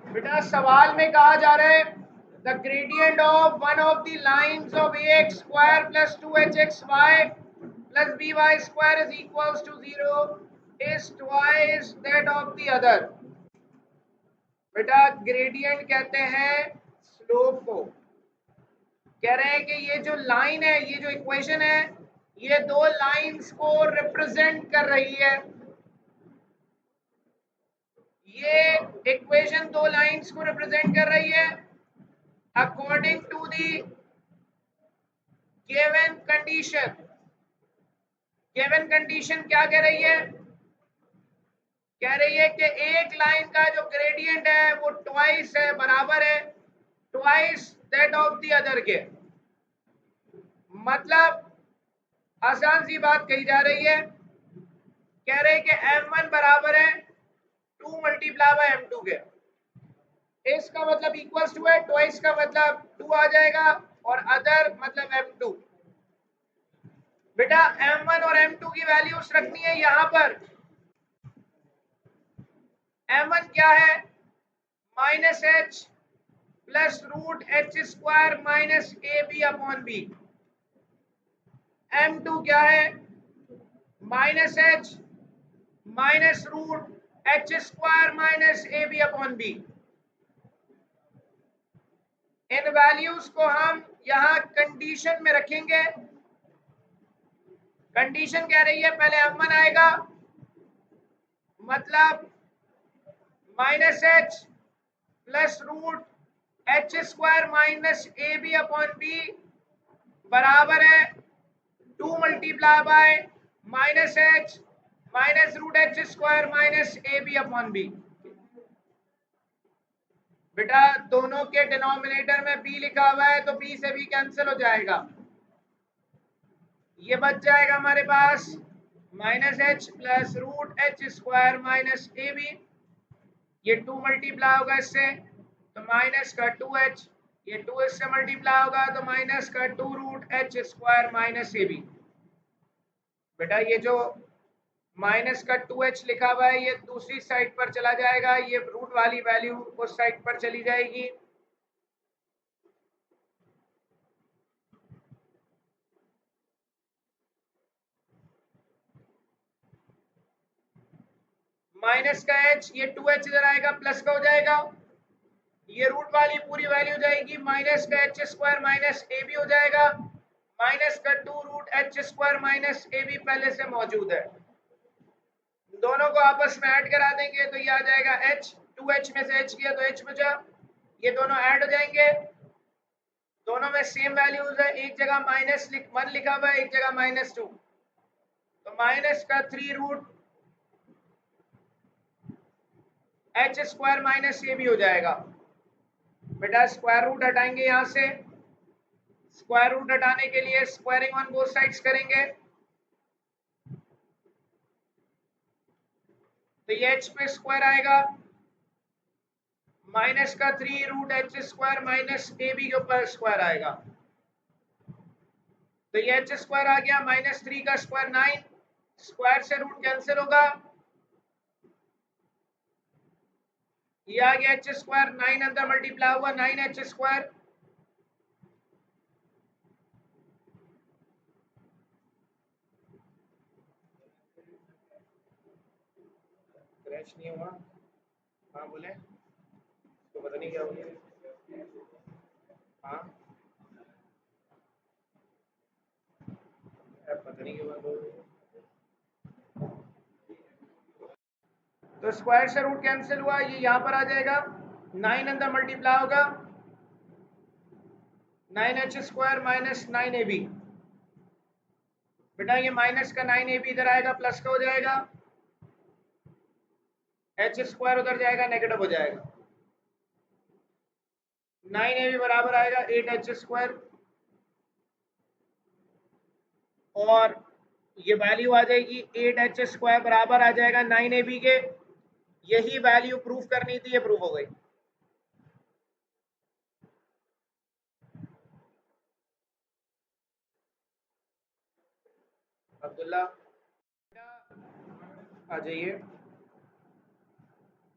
बेटा सवाल में कहा जा रहा है the gradient of one of the lines of a x square plus 2hxy plus by square is equals to 0 is twice that of the other. बेटा gradient कहते हैं स्लोप को। कह रहे हैं कि ये जो लाइन है, ये जो इक्वेशन है, ये दो लाइंस को रिप्रेजेंट कर रही है। ये इक्वेशन दो लाइंस को रिप्रेजेंट कर रही है according to the given condition. Given condition क्या कह रही है? कह रही है कि एक लाइन का जो ग्रेडियंट है वो ट्वाइस है, बराबर है twice that of the other के। मतलब आसान सी बात कही जा रही है। कह रहे हैं कि m1 बराबर है 2 मल्टीप्लाई बाय m2 के। इसका मतलब इक्वल्स टू है, ट्वाइस का मतलब 2 आ जाएगा और अदर मतलब m2। बेटा m1 और m2 की वैल्यूज रखनी है यहां पर। m1 क्या है? Minus H plus root H square minus ए बी अपॉन बी। m2 क्या है? Minus h minus root H square minus ए बी अपॉन बी। इन वैल्यूज को हम यहां कंडीशन में रखेंगे। कंडीशन कह रही है पहले m1 आएगा, मतलब minus H plus root H square minus ए बी अपॉन बी बराबर है 2 multiply by minus h minus root H square minus A b upon b. बेटा दोनों के डिनोमिनेटर में b लिखा हुआ है तो b से b कैंसिल हो जाएगा। ये बच जाएगा हमारे पास minus H plus root H square minus ए बी। ये 2 मल्टीप्लाई होगा इससे तो माइनस का 2h, ये 2 इससे मल्टीप्लाई होगा तो माइनस का 2 रूट एच स्क्वायर माइनस ए बी। बेटा ये जो माइनस का 2h लिखा हुआ है ये दूसरी साइड पर चला जाएगा, ये रूट वाली वैल्यू उस साइड पर चली जाएगी। माइनस का h, ये 2h इधर आएगा प्लस का हो जाएगा, ये रूट वाली पूरी वैल्यू जाएगी माइनस का एच स्क्वायर माइनस ए बी हो जाएगा। माइनस का 2 रूट एच स्क्वायर माइनस ए बी पहले से मौजूद है, दोनों को आपस में ऐड करा देंगे तो ये आ जाएगा h। 2h में से h किया तो h बचा, ये दोनों ऐड हो जाएंगे। दोनों में सेम वैल्यूज है, एक जगह माइनस 1 लिखा हुआ है, एक जगह -2, तो माइनस का 3 रूट एच स्क्वायर माइनस ए बी हो जाएगा। बेटा स्क्वायर रूट हटाएंगे यहां से, स्क्वायर रूट हटाने के लिए स्क्वायरिंग ऑन बोथ साइड्स करेंगे तो ये h पे स्क्वायर आएगा, माइनस का 3 रूट एच स्क्वायर माइनस ए बी के ऊपर स्क्वायर आएगा तो ये एच स्क्वायर आ गया, -3 का स्क्वायर 9, स्क्वायर से रूट कैंसिल होगा, ये आ गया एच स्क्वायर, 9 अंदर मल्टीप्लाई हुआ 9h स्क्वायर। क्रैश नहीं हुआ? हाँ बोले, तो पता नहीं क्या हो गया। हाँ पता नहीं क्यों बंद हो गई। तो स्क्वायर से रूट कैंसिल हुआ, ये यहाँ पर आ जाएगा, 9 अंदर मल्टीप्लाई होगा 9h स्क्वायर माइनस 9ab। बेटा ये माइनस का 9ab इधर आएगा प्लस का हो जाएगा, एच स्क्वायर उधर जाएगा नेगेटिव हो जाएगा, 9ab बराबर आएगा 8h स्क्वायर और ये वैल्यू आ जाएगी 8h स्क्वायर बराबर आ जाएगा 9ab के। यही वैल्यू प्रूफ करनी थी, ये प्रूफ हो गई। अब्दुल्ला आ जाइए।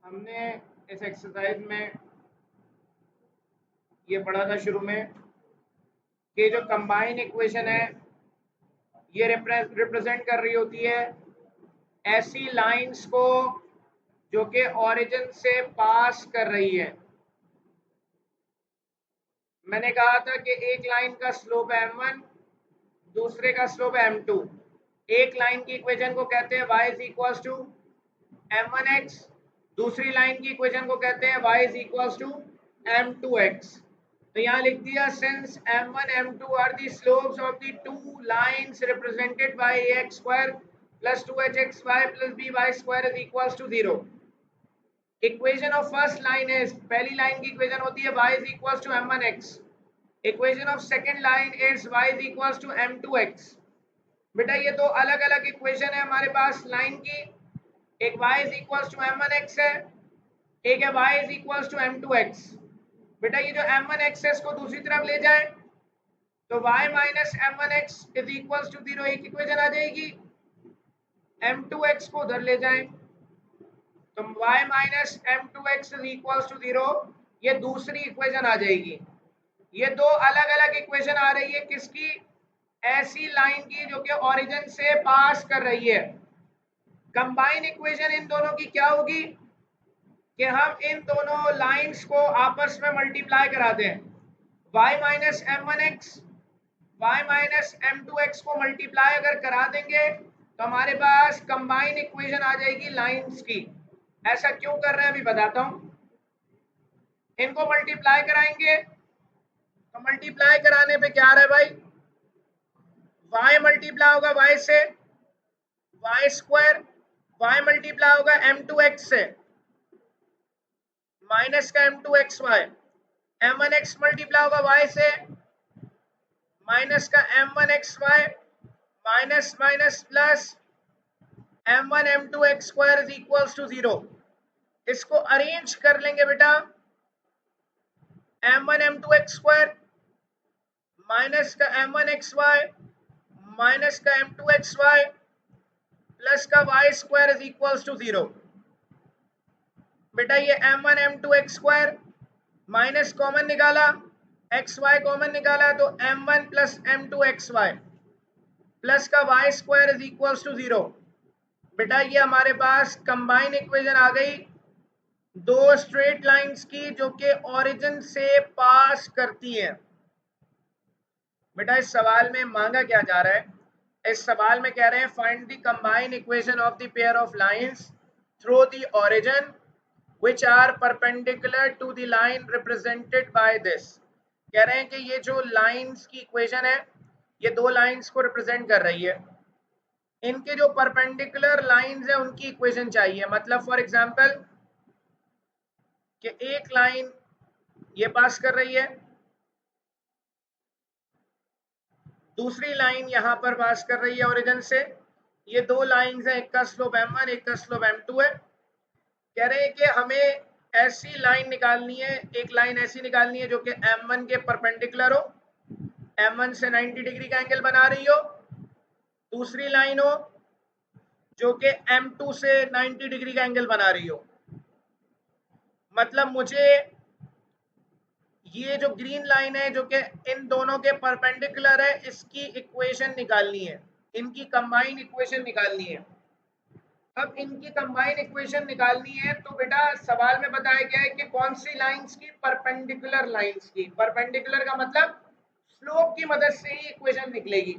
हमने इस एक्सरसाइज में ये पढ़ा था शुरू में कि जो कंबाइन इक्वेशन है ये रिप्रेजेंट कर रही होती है ऐसी लाइंस को जो कि ओरिजिन से पास कर रही है। मैंने कहा था कि एक लाइन का स्लोप है m1, दूसरे का स्लोप है m2। एक लाइन की इक्वेशन को कहते हैं y is equals to m1x, दूसरी लाइन की इक्वेशन को कहते हैं y is equals to m2x। तो यहाँ लिख दिया since m1 m2 are the slopes of the two lines represented by ax square plus 2hxy plus by square is equals to 0। Equation of first line is, पहली line की equation होती है y is equals to m1x। Equation of second line is y is equals to m2x। बेटा ये दो अलग अलग equation है हमारे पास लाइन की, एक y is equals to m1x है, एक है y is equals to m2x। बेटा ये जो m1x है इसको दूसरी तरफ ले जाए तो y minus m1x is equals to 0 एक इक्वेशन आ जाएगी। m2x को उधर ले जाएं तो y minus m2x is equals to 0 ये दूसरी इक्वेशन आ जाएगी। ये दो अलग अलग इक्वेशन आ रही है किसकी, ऐसी लाइन की जो कि ओरिजिन से पास कर रही है। कंबाइन इक्वेशन इन दोनों की क्या होगी कि हम इन दोनों लाइंस को आपस में मल्टीप्लाई करा दें। y minus m1x y minus m2x को मल्टीप्लाई अगर करा देंगे तो हमारे पास कंबाइन इक्वेशन आ जाएगी लाइंस की। ऐसा क्यों कर रहे हैं अभी बताता हूं। इनको मल्टीप्लाई कराएंगे तो मल्टीप्लाई कराने पे क्या आ रहा है भाई, y मल्टीप्लाई होगा y से y स्क्वायर, y मल्टीप्लाई होगा m2x से माइनस का m2xy, m1x मल्टीप्लाई होगा y से माइनस का m1xy minus minus plus m1 m2x square is equals to 0। इसको अरेंज कर लेंगे बेटा, m1 m2x स्क्वायर माइनस का m1xy माइनस का m2xy प्लस का y square is equals to 0। बेटा ये m1 m2x square minus common निकाला, xy कॉमन निकाला तो m1 प्लस m2xy प्लस का y square is equals to 0। बेटा ये हमारे पास कंबाइन इक्वेशन आ गई दो स्ट्रेट लाइंस की जो कि ओरिजिन से पास करती हैं। बेटा इस सवाल में मांगा क्या जा रहा है, इस सवाल में कह रहे हैं find the combine equation of the pair of lines through the origin which are perpendicular to the line represented by this। कह रहे हैं कि ये जो लाइंस की इक्वेशन है ये दो लाइंस को रिप्रेजेंट कर रही है, इनके जो परपेंडिकुलर लाइंस है उनकी इक्वेशन चाहिए। मतलब फॉर एग्जांपल कि एक लाइन ये पास कर रही है, दूसरी लाइन यहां पर पास कर रही है ओरिजिन से, ये दो लाइंस हैं, एक का स्लोप m1 एक का स्लोप m2 है। कह रहे हैं कि हमें ऐसी लाइन निकालनी है, एक लाइन ऐसी निकालनी है जो कि m1 के परपेंडिकुलर हो, m1 से 90 डिग्री का एंगल बना रही हो, दूसरी लाइन हो जो कि m2 से 90 डिग्री का एंगल बना रही हो। मतलब मुझे ये जो ग्रीन लाइन है जो कि इन दोनों के परपेंडिकुलर है इसकी इक्वेशन निकालनी है, इनकी कंबाइन इक्वेशन निकालनी है। अब इनकी कंबाइन इक्वेशन निकालनी है तो बेटा सवाल में बताया गया है कि कौन सी लाइंस की, परपेंडिकुलर लाइंस की। परपेंडिकुलर का मतलब स्लोप की मदद से ही इक्वेशन निकलेगी,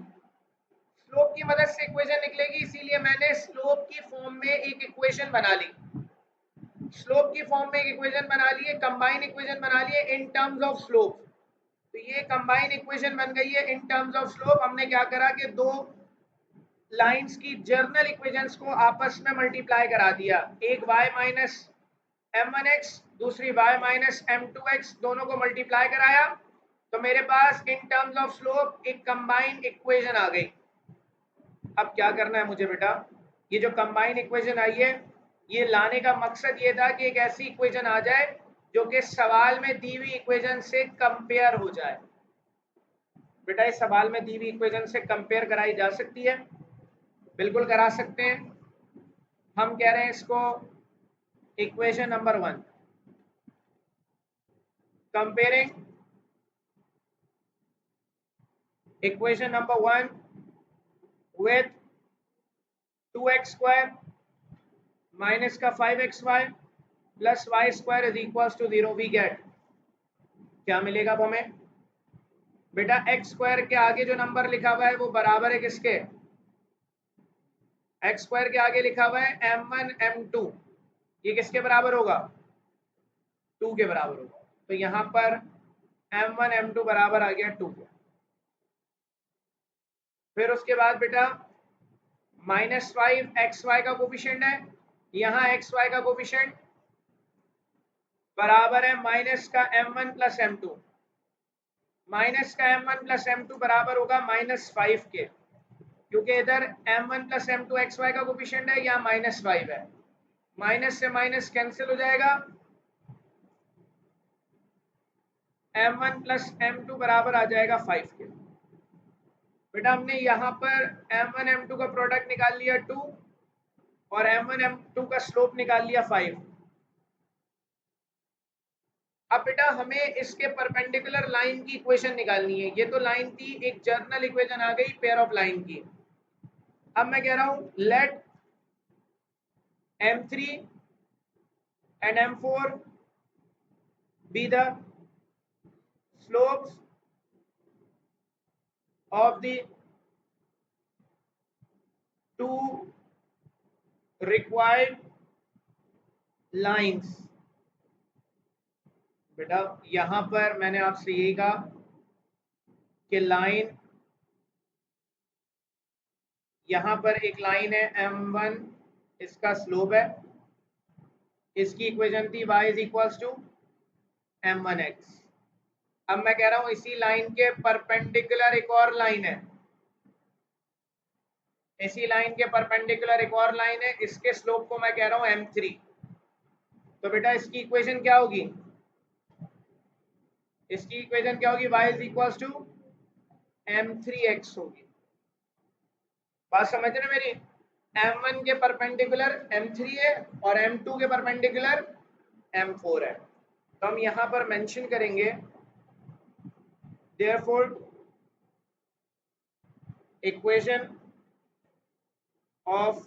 स्लोप की मदद से इक्वेशन निकलेगी, इसीलिए मैंने स्लोप की फॉर्म में एक इक्वेशन बना ली, स्लोप की फॉर्म में एक इक्वेशन बना ली है, कंबाइन इक्वेशन बना ली है इन टर्म्स ऑफ स्लोप। तो ये कंबाइन इक्वेशन बन गई है इन टर्म्स ऑफ स्लोप। हमने क्या करा कि दो लाइंस की जर्नल इक्वेशंस को आपस में मल्टीप्लाई करा दिया, एक y माइनस m1x दूसरी y माइनस m2x, दोनों को मल्टीप्लाई कराया तो मेरे पास इन टर्म्स ऑफ स्लोप एक कंबाइन इक्वेशन आ गई। अब क्या करना है मुझे बेटा, ये जो कंबाइन इक्वेशन आई है ये लाने का मकसद ये था कि एक ऐसी इक्वेशन आ जाए जो कि सवाल में दी हुई इक्वेशन से कंपेयर हो जाए। बेटा इस सवाल में दी हुई इक्वेशन से कंपेयर कराई जा सकती है, बिल्कुल करा सकते हैं। हम कह रहे हैं इसको equation number 1। Comparing equation number 1 with 2x² minus का 5xy plus y² is equals to 0, we get क्या मिलेगा अब हमें बेटा x² के आगे जो नंबर लिखा हुआ है वो बराबर है किसके, x² के आगे लिखा हुआ है m1 m2, ये किसके बराबर होगा 2 के बराबर होगा। तो यहां पर m1 m2 बराबर आ गया 2 के। फिर उसके बाद बेटा -5 xy का कोफिशिएंट है, यहाँ xy का कोफिशिएंट बराबर है माइनस का m1 प्लस m2, माइनस का m1 प्लस m2 बराबर होगा -5 के, क्योंकि इधर m1 प्लस m2 xy का कोफिशिएंट है, यहाँ -5 है, माइनस से माइनस कैंसिल हो जाएगा, m1 प्लस m2 बराबर आ जाएगा 5 के। बेटा हमने यहाँ पर m1 m2 का प्रोडक्ट निकाल लिया 2 और m1 m2 का स्लोप निकाल लिया 5। अब बेटा हमें इसके परपेंडिकुलर लाइन की इक्वेशन निकालनी है। ये तो लाइन थी, एक जर्नल इक्वेशन आ गई पेयर ऑफ लाइन की। अब मैं कह रहा हूं let m3 and m4 be the slopes of the two required lines. बेटा यहां पर मैंने आपसे यही कहा कि लाइन, यहां पर एक लाइन है m1, इसका स्लोप है, इसकी इक्वेशन थी y is equals to m1x। अब मैं कह रहा हूं इसी लाइन के परपेंडिकुलर एक और लाइन है, इसी लाइन के परपेंडिकुलर एक और लाइन है, इसके स्लोप को मैं कह रहा हूं m3। तो बेटा इसकी इक्वेशन क्या होगी, इसकी इक्वेशन क्या होगी, y is equals to m3x होगी। बात समझ रहे मेरी, m1 के परपेंडिकुलर m3 है और m2 के परपेंडिकुलर m4 है। तो हम यहां पर मेंशन करेंगे therefore equation of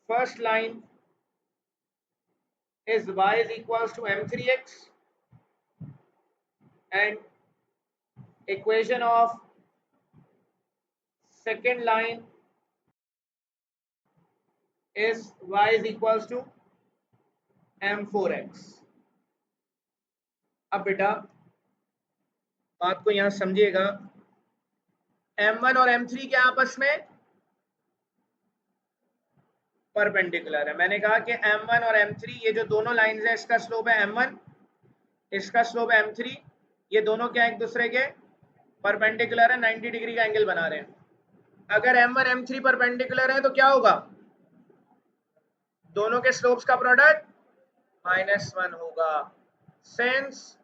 first line is y is equals to m3x and equation of second line is y is equals to m4x। अब बेटा बात को यहां समझिएगा, m1 और m3 के आपस में परपेंडिकुलर है। मैंने कहा कि m1 और m3 ये जो दोनों लाइंस है, इसका स्लोप है m1, इसका स्लोप है m3, ये दोनों क्या एक दूसरे के परपेंडिकुलर है, 90 डिग्री का एंगल बना रहे हैं। अगर m1 m3 परपेंडिकुलर है तो क्या होगा, दोनों के स्लोप्स का प्रोडक्ट -1 होगा। Since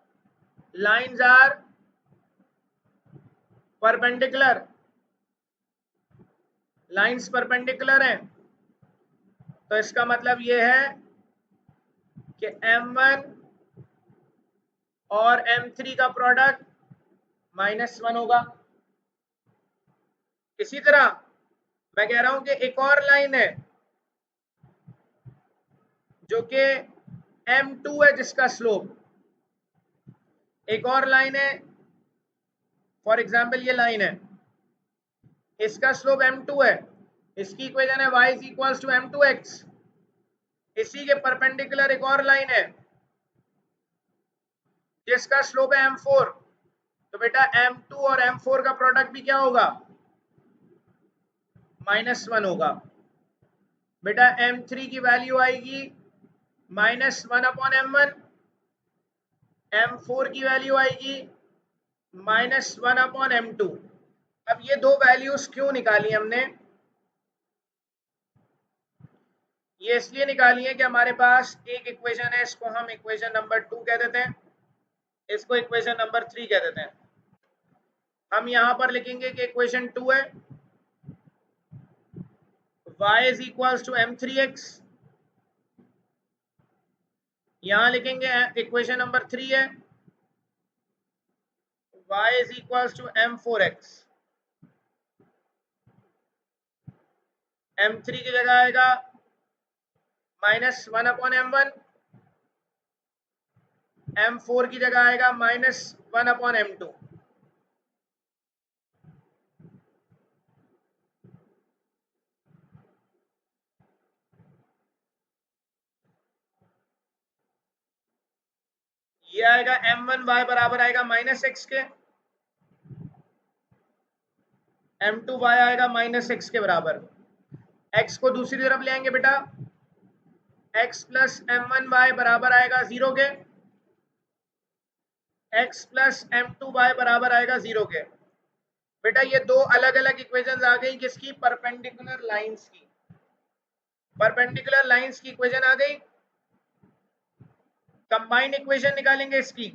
lines are perpendicular, lines perpendicular हैं, तो इसका मतलब ये है कि m1 और m3 का प्रोडक्ट -1 होगा। इसी तरह मैं कह रहा हूं कि एक और लाइन है जो कि m2 है, जिसका स्लोप, एक और लाइन है, फॉर एग्जांपल ये लाइन है, इसका स्लोप m2 है, इसकी इक्वेशन है y is equals to m2x। इसी के परपेंडिकुलर एक और लाइन है जिसका स्लोप है m4, तो बेटा m2 और m4 का प्रोडक्ट भी क्या होगा, -1 होगा। बेटा m3 की वैल्यू आएगी -1/m1, m4 की वैल्यू आएगी -1/m2। अब ये दो वैल्यूज क्यों निकाली हमने, ये इसलिए निकाली है कि हमारे पास एक इक्वेशन है, इसको हम इक्वेशन नंबर 2 कह देते हैं, इसको इक्वेशन नंबर 3 कह देते हैं। हम यहां पर लिखेंगे कि इक्वेशन 2 है y is equals to m3x, यहां लिखेंगे इक्वेशन नंबर 3 है y is equals to m4x, m3 की जगह आएगा -1/m1, m4 की जगह आएगा -1/m2। ये आएगा m1y बराबर आएगा -x के, m2y आएगा -x के बराबर। x को दूसरी तरफ ले आएंगे बेटा, x प्लस m1y बराबर आएगा 0 के, x प्लस m2y बराबर आएगा 0 के। बेटा ये दो अलग अलग इक्वेशंस आ गई, किसकी? परपेंडिकुलर लाइंस की। परपेंडिकुलर लाइंस की इक्वेशन आ गई। कंबाइंड इक्वेशन निकालेंगे इसकी।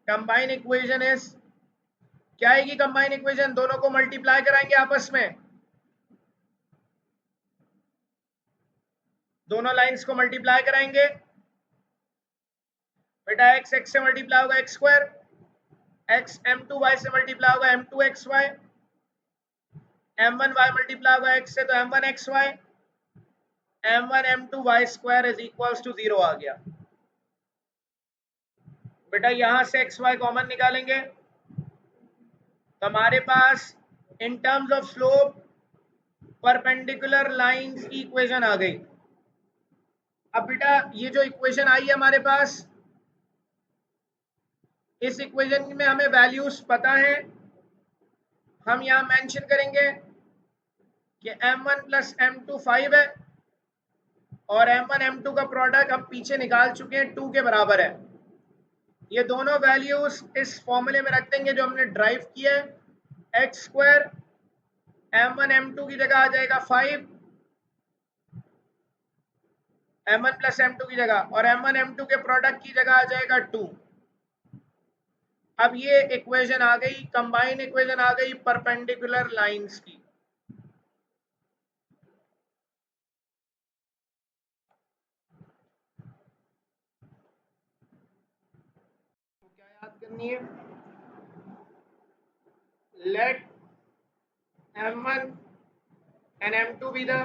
कंबाइंड इक्वेशन इज, क्या आएगी कंबाइंड इक्वेशन? दोनों को मल्टीप्लाई कराएंगे आपस में, दोनों लाइंस को मल्टीप्लाई कराएंगे। बेटा x x से मल्टीप्लाई होगा x स्क्वायर, x m2y से मल्टीप्लाई होगा m2xy, m1y मल्टीप्लाई होगा x से तो m1xy, m1 m2y square is equals to 0 आ गया। बेटा यहां से xy कॉमन निकालेंगे तो हमारे पास in terms of slope perpendicular lines की इक्वेशन आ गई। अब बेटा ये जो इक्वेशन आई है हमारे पास, इस इक्वेशन में हमें वैल्यूज पता है। हम यहां मेंशन करेंगे कि m1 प्लस m2 5 है और m1 m2 का प्रोडक्ट हम पीछे निकाल चुके हैं 2 के बराबर है। ये दोनों वैल्यूज इस फॉर्मूले में रख देंगे जो हमने ड्राइव किया है। x स्क्वायर m1 m2 की जगह आ जाएगा 5, m1 प्लस m2 की जगह, और m1 m2 के प्रोडक्ट की जगह आ जाएगा 2। अब ये इक्वेशन आ गई, कंबाइंड इक्वेशन आ गई परपेंडिकुलर लाइंस की। तो क्या याद करनी है? Let m1 and m2 be the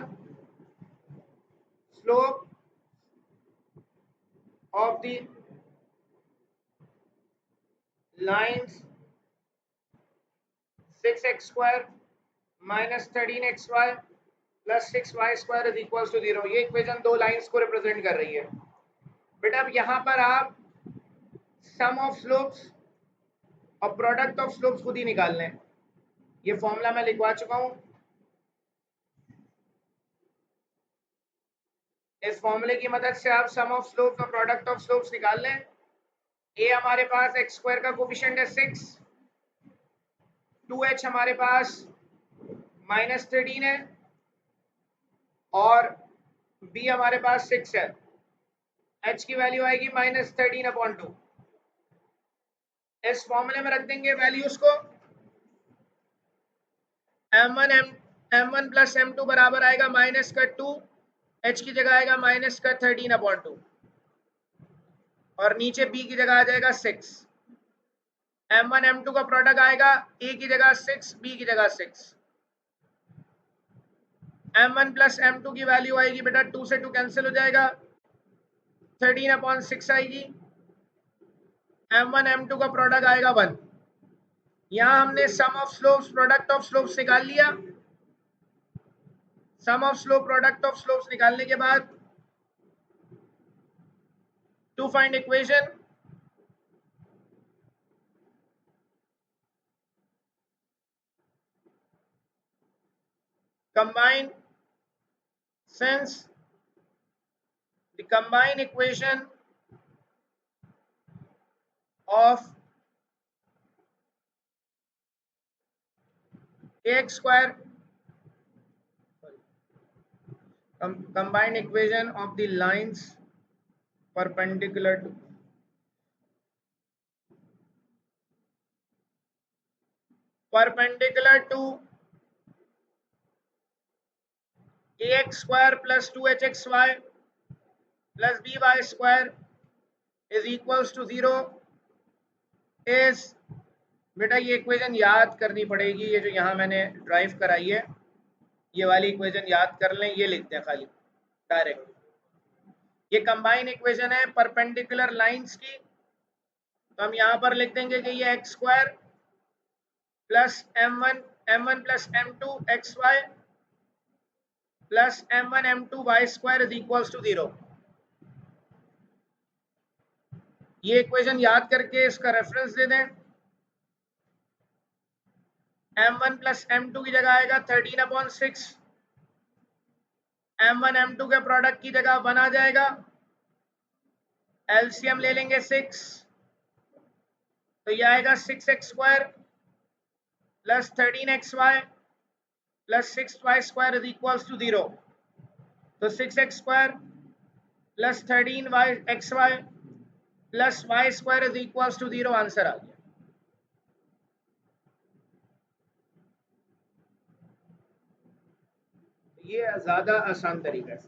slope of the lines 6x square minus 13xy plus 6y square is equals to 0। ये इक्वेशन दो लाइंस को रिप्रेजेंट कर रही है। बेटा अब यहां पर आप सम ऑफ स्लोप्स और प्रोडक्ट ऑफ स्लोप्स खुद ही निकाल लें। ये फॉर्मूला मैं लिखवा चुका हूं। इस फॉर्मूले की मदद से आप सम ऑफ स्लोप्स और प्रोडक्ट ऑफ स्लोप्स निकाल लें। ए हमारे पास एक्स स्क्वायर का कोफिशिएंट है 6, 2h हमारे पास -13 है और b हमारे पास 6 है। h की वैल्यू आएगी -13/2। इस फॉर्मूले में रख देंगे वैल्यूज को। m1 प्लस m2 बराबर आएगा -2, h की जगह आएगा -13/2 और नीचे b की जगह आ जाएगा 6। m1 m2 का प्रोडक्ट आएगा a की जगह 6, b की जगह 6। m1 प्लस m2 की वैल्यू आएगी बेटा 2 से 2 कैंसिल हो जाएगा, 13/6 आएगी। m1 m2 का प्रोडक्ट आएगा 1। यहां हमने sum of slopes product of slopes निकाल लिया। Sum of slope product of slopes निकालने के बाद to find equation, combine, since the combined equation of ax square, combined equation of the lines perpendicular to ax square plus 2hxy plus by square is equals to 0 is, बेटा ये equation याद करनी पड़ेगी, ये जो यहाँ मैंने ड्राइव कराई है ये वाली इक्वेशन याद कर लें, ये लिखते हैं खाली डायरेक्ट। ये कंबाइन इक्वेशन है परपेंडिकुलर लाइंस की, तो हम यहाँ पर लिख देंगे कि ये x square plus m1 plus m2 xy plus m1 m2 y square is equals to 0। ये इक्वेशन याद करके इसका रेफरेंस दे दें। m1 प्लस m2 की जगह आएगा 13/6, m1 m2 के प्रोडक्ट की जगह 1 आ जाएगा, एलसीएम ले लेंगे 6, तो ये आएगा 6x स्क्वायर प्लस 13xy प्लस 6y square is equals to 0। तो 6x square plus 13xy plus y square is equals to 0 answer आ गया। ये ज्यादा आसान तरीका है।